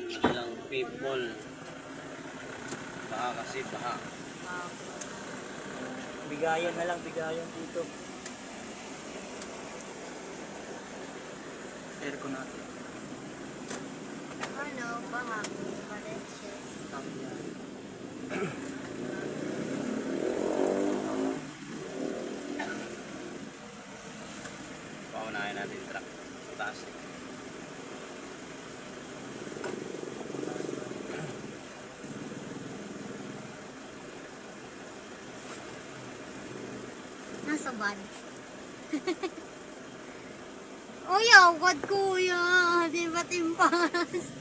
Ilang people. Baha kasi, baha. Bigayan na lang, bigayan dito. Aircon natin. Ano, baha. Pareches. Tama yan. Paunahin natin yung truck. Sa taas. Nasa van. Uya, ugad kuya. Di ba timpas?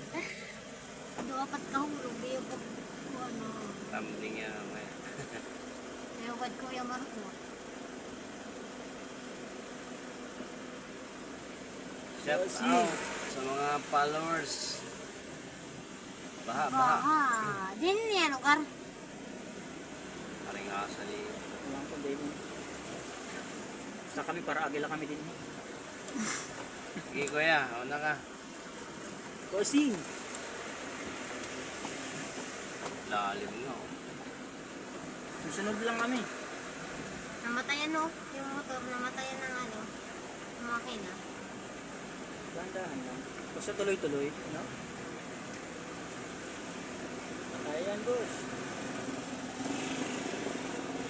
Dapat kahulog. Di yung ano. Tumbling yan mamaya. Di ugad kuya Marco. Shout out sa mga followers. Baha, baha. Baha. Din niya, lugar. Paring asa ni... Walang ko din. Sa kami, para agila kami din. Sige kuya, una ka. Kosing! Lalim nga. Oh. Susunod lang kami. Namatayan no. Yung motor, namatayan ng ano. Ng makina. Dahan-dahan lang. Basta tuloy-tuloy, no? Ayan, boss.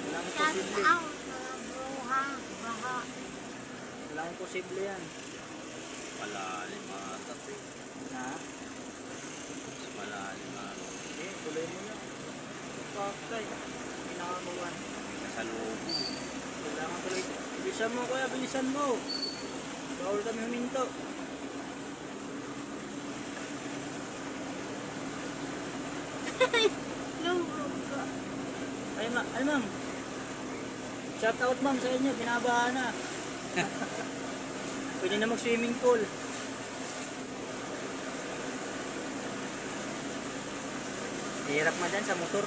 Walang Shout posible. out mga bruha. Baha. Walang posible yan. Malalim mga tato. Ha? Mas malalim mga ano. Okay, tuloy mo na. Paktay. Pinakakuhan. Kasalubong. Kailangan tuloy. Bilisan mo, kuya. Bilisan mo. Bawal kami huminto. Lumbrog ka. Ay, ma'am. Shout out, ma'am, sa inyo. Binabaha na. Pwede na mag-swimming pool. Hirap na dyan sa motor.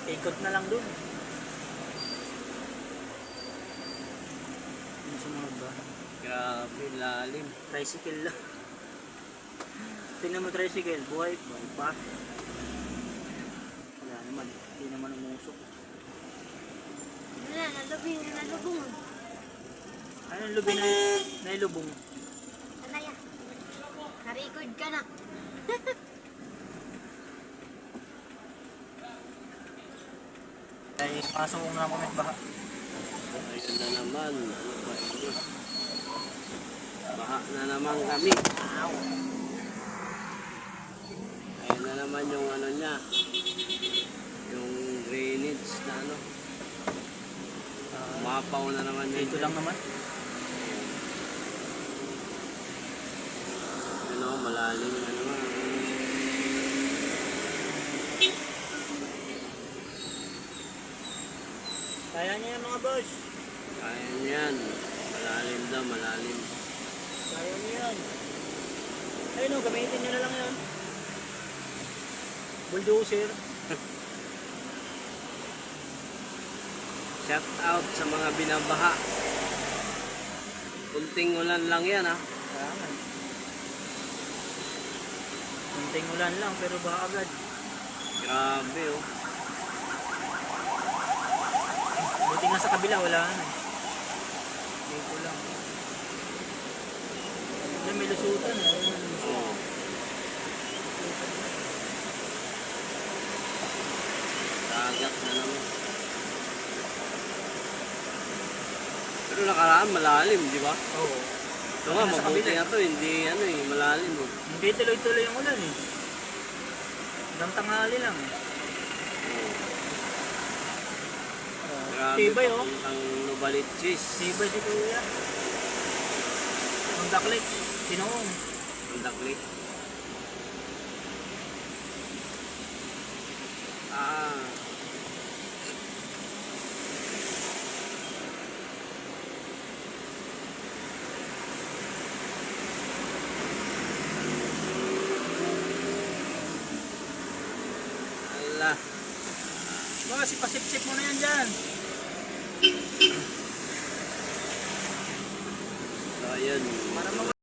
Ikot na lang dun. Ano sumunod ba? Grabe, lalim. Tricycle lang. Tingnan mo tricycle. Buhay pa. Wala naman. Hindi naman umusok. Wala, nalubong. Anong lubi na nailubong? Alaya. Na-record ka na. Ay, pasok ko na kami baha. Ayun na naman. Ano ba ito? Baha na naman kami. Ayun na naman yung ano niya. Yung drainage na ano. Umapaw na naman yun. Dito lang naman. Ano, malalim na naman. Kaya niya yan mga boss. Kaya niya yan. Malalim daw, malalim. Kaya niya yan. Ayun o, gamitin nyo na lang yan. Bulldozer. Shout out sa mga binabaha. Kunting ulan lang yan ha. Kaya nga. Kunting ulan lang pero baka agad. Grabe oh. Buti nga sa kabila wala na eh. Dito lang. Diyan may lusutan eh. Ayun, may lusutan. Oh. Dagat na naman. Pero nakaraan malalim, di ba? Oo. Ito nga, Nasa mabuti kabila. nga to, hindi ano eh, malalim oh. Hindi tuloy-tuloy yung ulan eh. Hanggang tanghali lang eh. Oh. Oh, Grabe, tibay oh. Ang Novaliches. Tibay si kuya. Ang daklik. Sinoong. Ang daklik. Ah. Mga sipasip-sip mo na yan dyan.